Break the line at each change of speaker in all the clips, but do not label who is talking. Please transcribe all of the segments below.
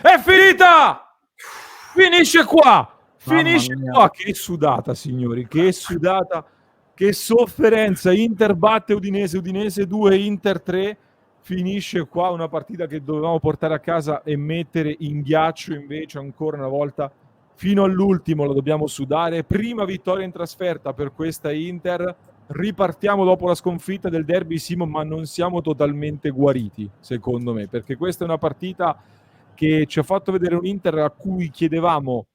È finita! Finisce qua! Finisce
Mamma mia.
qua! Che sudata, signori, che sudata, che sofferenza. Inter batte Udinese, Udinese 2, Inter 3. Finisce qua una partita che dovevamo portare a casa e mettere in ghiaccio, invece ancora una volta fino all'ultimo lo dobbiamo sudare. Prima vittoria in trasferta per questa Inter. Ripartiamo dopo la sconfitta del derby, Simo, ma non siamo totalmente guariti, secondo me, perché questa è una partita che ci ha fatto vedere un Inter a cui chiedevamo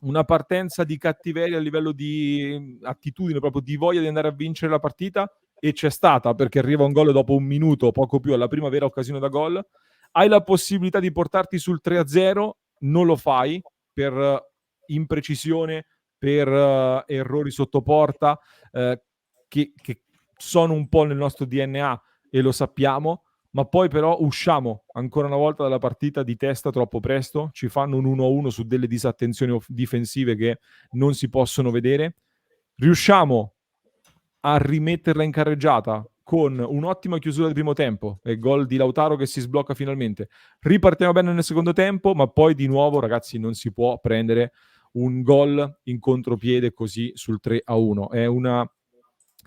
una partenza di cattiveria a livello di attitudine, proprio di voglia di andare a vincere la partita, e c'è stata, perché arriva un gol dopo un minuto, poco più, alla prima vera occasione da gol. Hai la possibilità di portarti sul 3-0, non lo fai per imprecisione, per errori sotto porta, che sono un po' nel nostro DNA e lo sappiamo, ma poi però usciamo ancora una volta dalla partita di testa troppo presto, ci fanno un 1-1 su delle disattenzioni difensive che non si possono vedere, riusciamo a rimetterla in carreggiata con un'ottima chiusura del primo tempo e gol di Lautaro che si sblocca finalmente. Ripartiamo bene nel secondo tempo, ma poi di nuovo, ragazzi, non si può prendere un gol in contropiede così sul 3-1. È una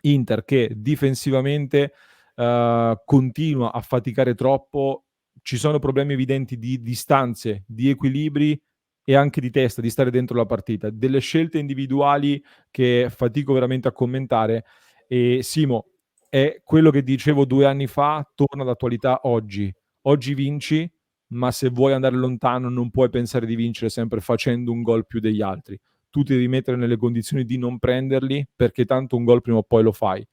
Inter che difensivamente continua a faticare troppo, ci sono problemi evidenti di distanze, di equilibri e anche di testa, di stare dentro la partita, delle scelte individuali che fatico veramente a commentare. E Simo, è quello che dicevo 2 anni fa, torna d'attualità oggi. Oggi vinci, ma se vuoi andare lontano non puoi pensare di vincere sempre facendo un gol più degli altri. Tu ti devi mettere nelle condizioni di non prenderli, perché tanto un gol prima o poi lo fai.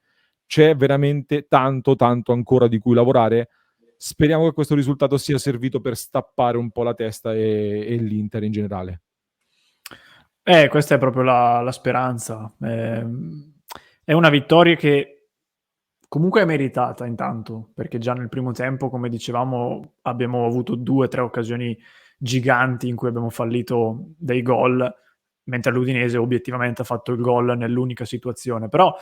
C'è veramente tanto ancora di cui lavorare. Speriamo che questo risultato sia servito per stappare un po' la testa e l'Inter in generale.
Questa è proprio la speranza. È una vittoria che comunque è meritata intanto, perché già nel primo tempo, come dicevamo, abbiamo avuto 2 o 3 occasioni giganti in cui abbiamo fallito dei gol, mentre l'Udinese obiettivamente ha fatto il gol nell'unica situazione. Però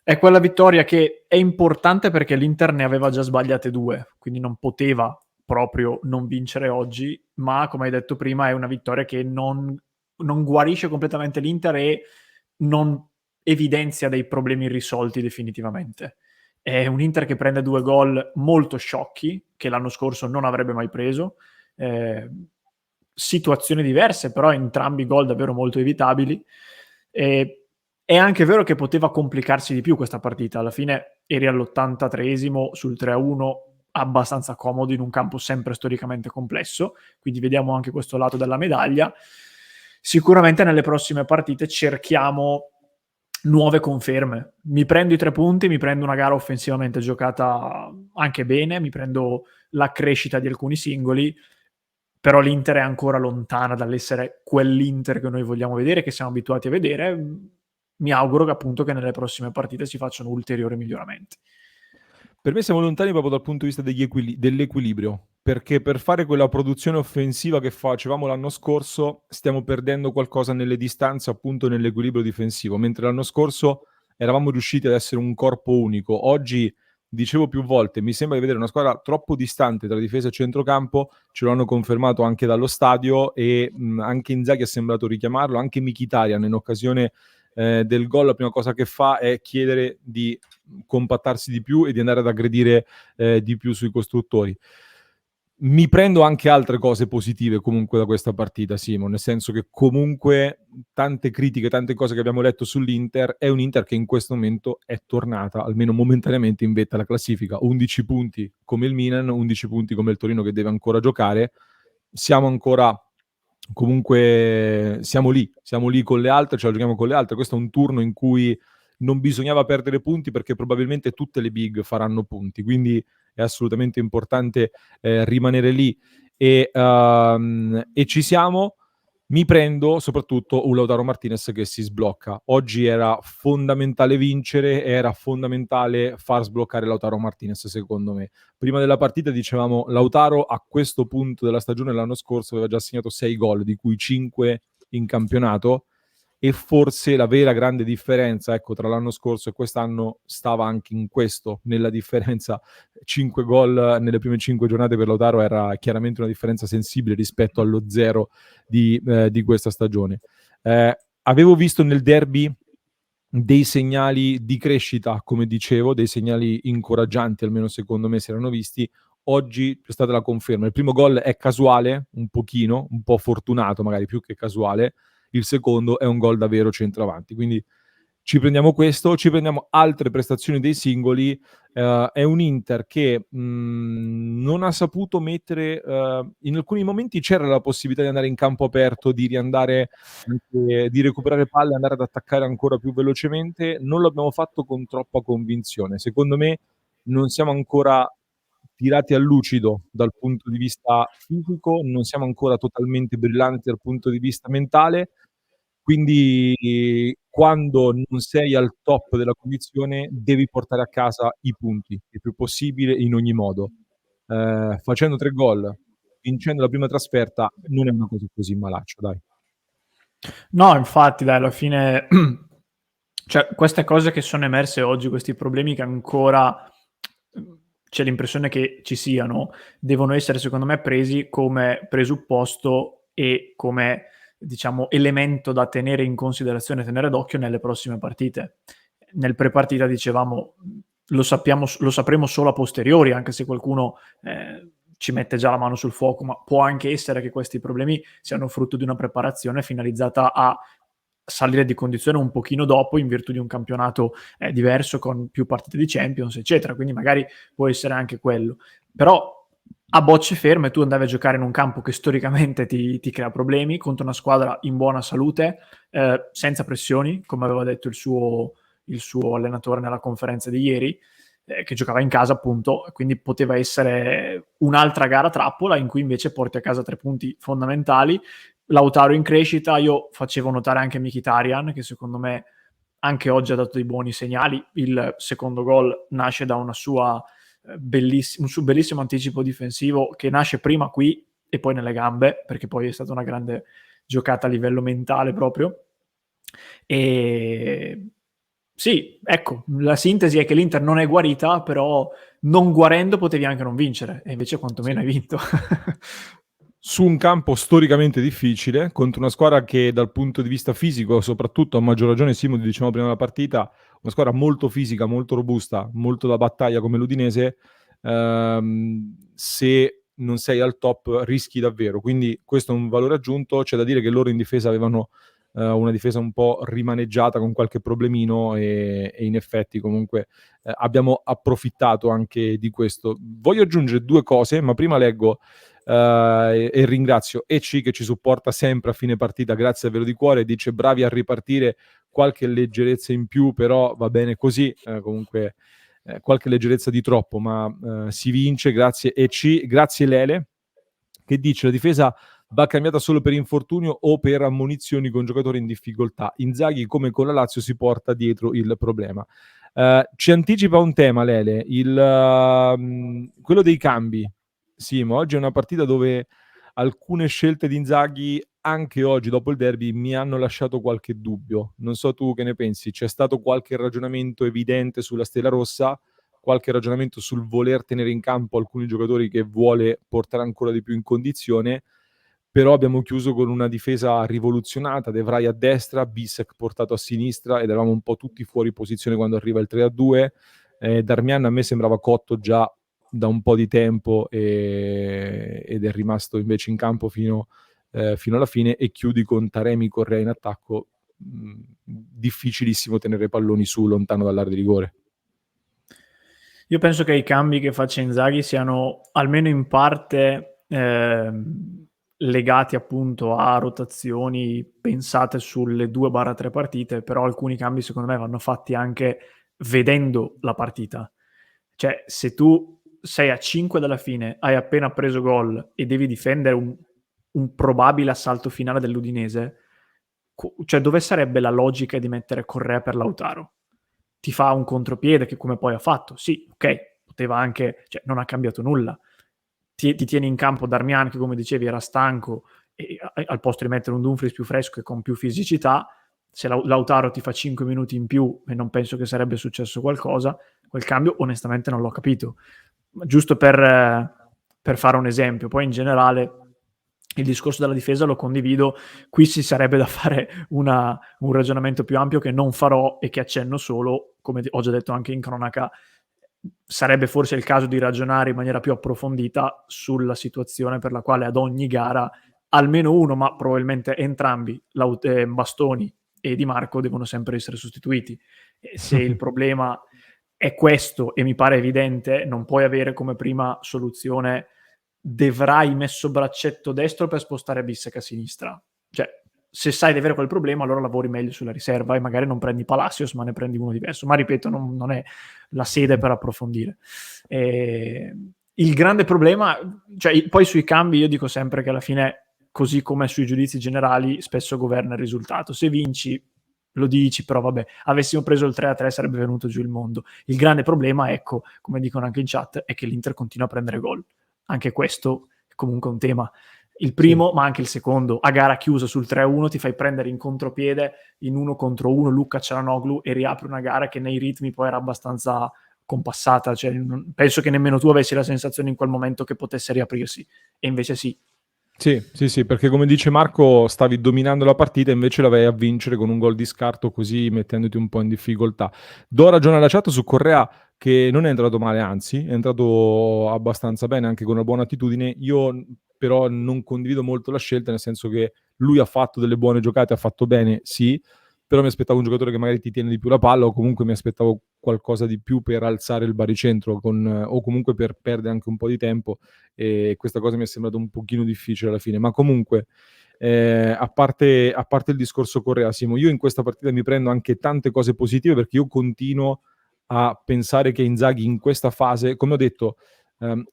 è quella vittoria che è importante perché l'Inter ne aveva già sbagliate 2, quindi non poteva proprio non vincere oggi, ma come hai detto prima è una vittoria che non guarisce completamente l'Inter e non evidenzia dei problemi irrisolti definitivamente. È un Inter che prende 2 gol molto sciocchi, che l'anno scorso non avrebbe mai preso, situazioni diverse, però entrambi gol davvero molto evitabili. È anche vero che poteva complicarsi di più questa partita, alla fine eri all'83esimo sul 3-1, abbastanza comodo in un campo sempre storicamente complesso, quindi vediamo anche questo lato della medaglia. Sicuramente nelle prossime partite cerchiamo nuove conferme. Mi prendo i 3 punti, mi prendo una gara offensivamente giocata anche bene, mi prendo la crescita di alcuni singoli, però l'Inter è ancora lontana dall'essere quell'Inter che noi vogliamo vedere, che siamo abituati a vedere. Mi auguro che appunto che nelle prossime partite si facciano ulteriori miglioramenti.
Per me siamo lontani proprio dal punto di vista dell'equilibrio, perché per fare quella produzione offensiva che facevamo l'anno scorso stiamo perdendo qualcosa nelle distanze, appunto nell'equilibrio difensivo, mentre l'anno scorso eravamo riusciti ad essere un corpo unico. Oggi, dicevo più volte, mi sembra di vedere una squadra troppo distante tra difesa e centrocampo, ce lo hanno confermato anche dallo stadio e anche Inzaghi ha sembrato richiamarlo, anche Mkhitaryan in occasione del gol la prima cosa che fa è chiedere di compattarsi di più e di andare ad aggredire di più sui costruttori. Mi prendo anche altre cose positive comunque da questa partita, Simo, nel senso che comunque tante critiche, tante cose che abbiamo letto sull'Inter, è un Inter che in questo momento è tornata, almeno momentaneamente, in vetta alla classifica. 11 punti come il Milan, 11 punti come il Torino che deve ancora giocare. Siamo ancora comunque siamo lì con le altre, ce la giochiamo con le altre. Questo è un turno in cui non bisognava perdere punti perché probabilmente tutte le big faranno punti, quindi è assolutamente importante rimanere lì e ci siamo. Mi prendo soprattutto un Lautaro Martinez che si sblocca. Oggi era fondamentale vincere, era fondamentale far sbloccare Lautaro Martinez, secondo me. Prima della partita dicevamo Lautaro a questo punto della stagione l'anno scorso aveva già segnato 6 gol, di cui 5 in campionato. e forse la vera grande differenza, ecco, tra l'anno scorso e quest'anno stava anche in questo, nella differenza. 5 gol nelle prime 5 giornate per Lautaro era chiaramente una differenza sensibile rispetto allo 0 di questa stagione. Avevo visto nel derby dei segnali di crescita, come dicevo, dei segnali incoraggianti, almeno secondo me si erano visti. Oggi c'è stata la conferma. Il primo gol è casuale, un pochino, un po' fortunato magari più che casuale. Il secondo è un gol da vero centravanti. Quindi ci prendiamo questo, ci prendiamo altre prestazioni dei singoli. È un Inter che non ha saputo mettere, in alcuni momenti c'era la possibilità di andare in campo aperto, di riandare, di recuperare palle, andare ad attaccare ancora più velocemente. Non l'abbiamo fatto con troppa convinzione. Secondo me non siamo ancora tirati a lucido dal punto di vista fisico, non siamo ancora totalmente brillanti dal punto di vista mentale. Quindi quando non sei al top della condizione devi portare a casa i punti, il più possibile in ogni modo. Facendo 3 gol, vincendo la prima trasferta, non è una cosa così malaccia, dai.
No, infatti, dai, alla fine, cioè, queste cose che sono emerse oggi, questi problemi che ancora c'è l'impressione che ci siano, devono essere, secondo me, presi come presupposto e come, diciamo, elemento da tenere in considerazione, tenere d'occhio nelle prossime partite. Nel pre-partita dicevamo, lo sapremo solo a posteriori, anche se qualcuno ci mette già la mano sul fuoco, ma può anche essere che questi problemi siano frutto di una preparazione finalizzata a salire di condizione un pochino dopo in virtù di un campionato diverso con più partite di Champions, eccetera. Quindi magari può essere anche quello. Però a bocce ferme tu andavi a giocare in un campo che storicamente ti crea problemi contro una squadra in buona salute, senza pressioni, come aveva detto il suo allenatore nella conferenza di ieri, che giocava in casa appunto, quindi poteva essere un'altra gara trappola in cui invece porti a casa 3 punti fondamentali. Lautaro in crescita, io facevo notare anche Mkhitaryan, che secondo me anche oggi ha dato dei buoni segnali. Il secondo gol nasce da un suo bellissimo anticipo difensivo che nasce prima qui e poi nelle gambe, perché poi è stata una grande giocata a livello mentale proprio. E sì, ecco, la sintesi è che l'Inter non è guarita, però non guarendo potevi anche non vincere, e invece quantomeno hai vinto.
Su un campo storicamente difficile, contro una squadra che dal punto di vista fisico, soprattutto a maggior ragione, Simo, dicevamo prima della partita, una squadra molto fisica, molto robusta, molto da battaglia come l'Udinese, se non sei al top rischi davvero. Quindi questo è un valore aggiunto. C'è da dire che loro in difesa avevano una difesa un po' rimaneggiata con qualche problemino e in effetti comunque abbiamo approfittato anche di questo. Voglio aggiungere 2 cose, ma prima leggo e ringrazio EC che ci supporta sempre a fine partita, grazie davvero di cuore, dice bravi a ripartire, qualche leggerezza in più però va bene così, comunque qualche leggerezza di troppo, ma si vince, grazie EC, grazie Lele che dice la difesa va cambiata solo per infortunio o per ammonizioni con giocatori in difficoltà. Inzaghi come con la Lazio si porta dietro il problema. Ci anticipa un tema Lele, quello dei cambi. Sì, ma oggi è una partita dove alcune scelte di Inzaghi, anche oggi dopo il derby, mi hanno lasciato qualche dubbio. Non so tu che ne pensi, c'è stato qualche ragionamento evidente sulla Stella Rossa, qualche ragionamento sul voler tenere in campo alcuni giocatori che vuole portare ancora di più in condizione, però abbiamo chiuso con una difesa rivoluzionata, De Vrij a destra, Bisek portato a sinistra ed eravamo un po' tutti fuori posizione quando arriva il 3-2. Darmian a me sembrava cotto già da un po' di tempo ed è rimasto invece in campo fino alla fine, e chiudi con Taremi, Correa in attacco. Difficilissimo tenere palloni su lontano dall'area di rigore.
Io penso che i cambi che faccia Inzaghi siano almeno in parte legati appunto a rotazioni pensate sulle 2-3 partite, però alcuni cambi secondo me vanno fatti anche vedendo la partita. Cioè, se tu sei a 5 dalla fine, hai appena preso gol e devi difendere un probabile assalto finale dell'Udinese, cioè dove sarebbe la logica di mettere Correa per Lautaro? Ti fa un contropiede che come poi ha fatto, sì, ok, poteva anche, cioè non ha cambiato nulla, ti tieni in campo Darmian che come dicevi era stanco e al posto di mettere un Dumfries più fresco e con più fisicità se Lautaro ti fa 5 minuti in più e non penso che sarebbe successo qualcosa, quel cambio onestamente non l'ho capito. Giusto per fare un esempio, poi in generale il discorso della difesa lo condivido, qui ci sarebbe da fare un ragionamento più ampio che non farò e che accenno solo, come ho già detto anche in cronaca, sarebbe forse il caso di ragionare in maniera più approfondita sulla situazione per la quale ad ogni gara almeno uno, ma probabilmente entrambi, Bastoni e Di Marco, devono sempre essere sostituiti. E se il problema è questo, e mi pare evidente, non puoi avere come prima soluzione De Vrij messo braccetto destro per spostare Bissek a sinistra. Cioè, se sai di avere quel problema, allora lavori meglio sulla riserva e magari non prendi Palacios, ma ne prendi uno diverso. Ma ripeto, non è la sede per approfondire. Il grande problema, cioè, poi sui cambi io dico sempre che alla fine, così come sui giudizi generali, spesso governa il risultato. Se vinci, lo dici, però vabbè, avessimo preso il 3-3 sarebbe venuto giù il mondo. Il grande problema, ecco, come dicono anche in chat, è che l'Inter continua a prendere gol. Anche questo è comunque un tema. Il primo, sì, ma anche il secondo, a gara chiusa sul 3-1 ti fai prendere in contropiede in 1 contro 1 Luca Cialanoglu e riapri una gara che nei ritmi poi era abbastanza compassata, cioè, penso che nemmeno tu avessi la sensazione in quel momento che potesse riaprirsi, e invece sì.
Sì, perché come dice Marco stavi dominando la partita e invece la vai a vincere con un gol di scarto, così mettendoti un po' in difficoltà. Do ragione alla chat su Correa, che non è entrato male, anzi è entrato abbastanza bene, anche con una buona attitudine. Io però non condivido molto la scelta, nel senso che lui ha fatto delle buone giocate, ha fatto bene, sì, però mi aspettavo un giocatore che magari ti tiene di più la palla, o comunque mi aspettavo qualcosa di più per alzare il baricentro, o comunque per perdere anche un po' di tempo, e questa cosa mi è sembrata un pochino difficile alla fine. Ma comunque, a parte il discorso Correa, Simo, io in questa partita mi prendo anche tante cose positive, perché io continuo a pensare che Inzaghi in questa fase, come ho detto,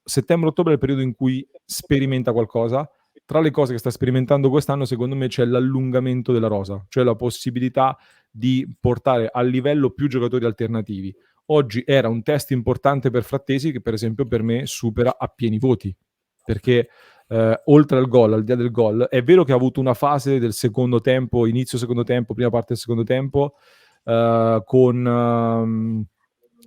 settembre-ottobre è il periodo in cui sperimenta qualcosa. Tra le cose che sta sperimentando quest'anno, secondo me, c'è l'allungamento della rosa, cioè la possibilità di portare al livello più giocatori alternativi. Oggi era un test importante per Frattesi, che per esempio per me supera a pieni voti, perché oltre al gol, al di là del gol, è vero che ha avuto una fase del secondo tempo, inizio secondo tempo, prima parte del secondo tempo,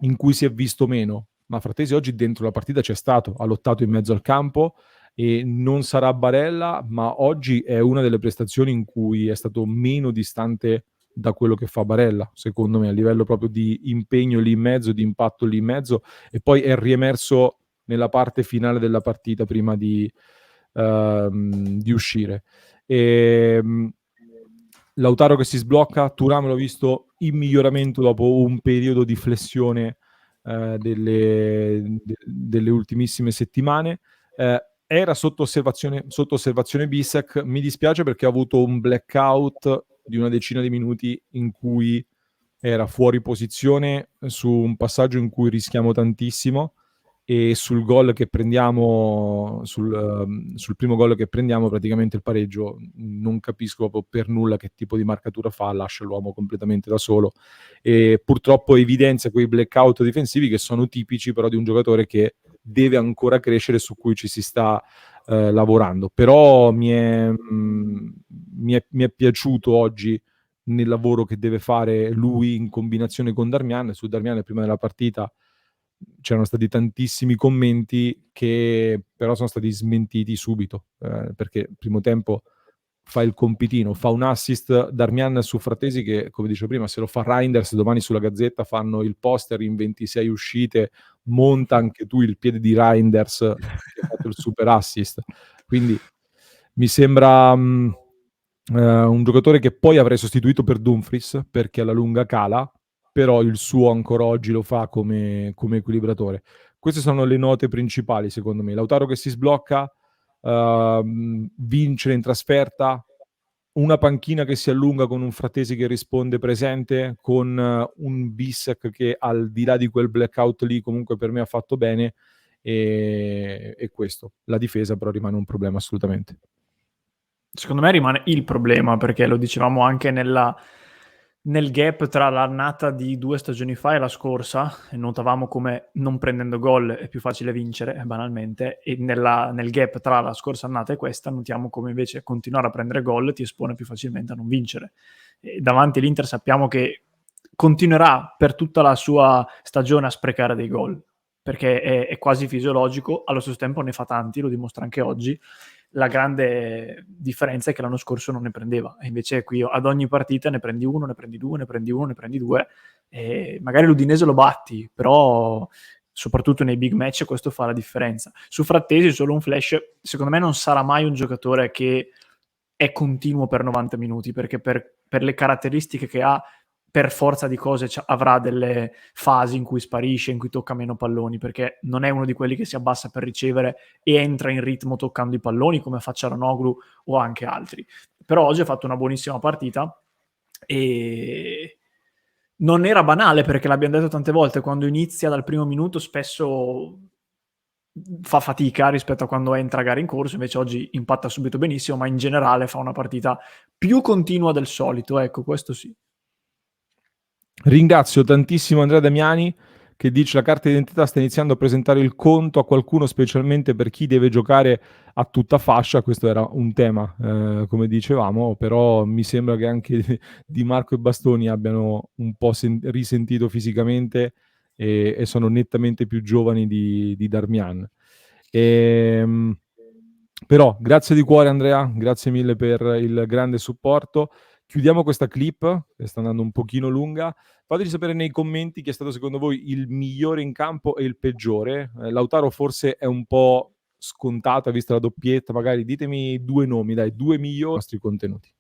in cui si è visto meno, ma Frattesi oggi dentro la partita c'è stato, ha lottato in mezzo al campo, e non sarà Barella, ma oggi è una delle prestazioni in cui è stato meno distante da quello che fa Barella, secondo me, a livello proprio di impegno lì in mezzo, di impatto lì in mezzo, e poi è riemerso nella parte finale della partita prima di uscire. Lautaro che si sblocca, Thuram l'ho visto in miglioramento dopo un periodo di flessione delle ultimissime settimane. Era sotto osservazione Bissek. Mi dispiace perché ha avuto un blackout di una decina di minuti in cui era fuori posizione su un passaggio in cui rischiamo tantissimo, e sul gol che prendiamo, sul primo gol che prendiamo, praticamente il pareggio, non capisco proprio per nulla che tipo di marcatura fa, lascia l'uomo completamente da solo, e purtroppo evidenzia quei blackout difensivi che sono tipici però di un giocatore che deve ancora crescere, su cui ci si sta lavorando. Però mi è piaciuto oggi nel lavoro che deve fare lui in combinazione con Darmian. Su Darmian prima della partita c'erano stati tantissimi commenti che però sono stati smentiti subito, perché il primo tempo fa il compitino, fa un assist Darmian su Frattesi che, come dicevo prima, se lo fa Reinders, domani sulla Gazzetta fanno il poster in 26 uscite, monta anche tu il piede di Reinders che ha fatto il super assist. Quindi mi sembra un giocatore che poi avrei sostituito per Dumfries, perché alla lunga cala, però il suo ancora oggi lo fa come equilibratore. Queste sono le note principali, secondo me. Lautaro che si sblocca, vincere in trasferta, una panchina che si allunga con un Frattesi che risponde presente, con un Bissek che al di là di quel blackout lì comunque per me ha fatto bene, e questo. La difesa però rimane un problema assolutamente.
Secondo me rimane il problema, perché lo dicevamo anche nella nel gap tra l'annata di 2 stagioni fa e la scorsa, notavamo come non prendendo gol è più facile vincere, banalmente, e nel gap tra la scorsa annata e questa notiamo come invece continuare a prendere gol ti espone più facilmente a non vincere. E davanti l'Inter sappiamo che continuerà per tutta la sua stagione a sprecare dei gol, perché è quasi fisiologico, allo stesso tempo ne fa tanti, lo dimostra anche oggi. La grande differenza è che l'anno scorso non ne prendeva, e invece qui ad ogni partita ne prendi uno, ne prendi due, ne prendi uno, ne prendi due, e magari l'Udinese lo batti, però soprattutto nei big match questo fa la differenza. Su Frattesi solo un flash, secondo me non sarà mai un giocatore che è continuo per 90 minuti, perché per le caratteristiche che ha, per forza di cose avrà delle fasi in cui sparisce, in cui tocca meno palloni, perché non è uno di quelli che si abbassa per ricevere e entra in ritmo toccando i palloni come fa Çalhanoğlu o anche altri. Però oggi ha fatto una buonissima partita e non era banale, perché l'abbiamo detto tante volte, quando inizia dal primo minuto spesso fa fatica rispetto a quando entra a gara in corso, invece oggi impatta subito benissimo, ma in generale fa una partita più continua del solito, ecco, questo sì.
Ringrazio tantissimo Andrea Damiani che dice: la carta d'identità sta iniziando a presentare il conto a qualcuno, specialmente per chi deve giocare a tutta fascia. Questo era un tema, come dicevamo, però mi sembra che anche Di Marco e Bastoni abbiano un po' risentito fisicamente e sono nettamente più giovani di Darmian. Però grazie di cuore Andrea, grazie mille per il grande supporto. Chiudiamo questa clip, che sta andando un pochino lunga. Fateci sapere nei commenti chi è stato secondo voi il migliore in campo e il peggiore. Lautaro forse è un po' scontata, vista la doppietta, magari ditemi 2 nomi, dai, 2 migliori nostri contenuti.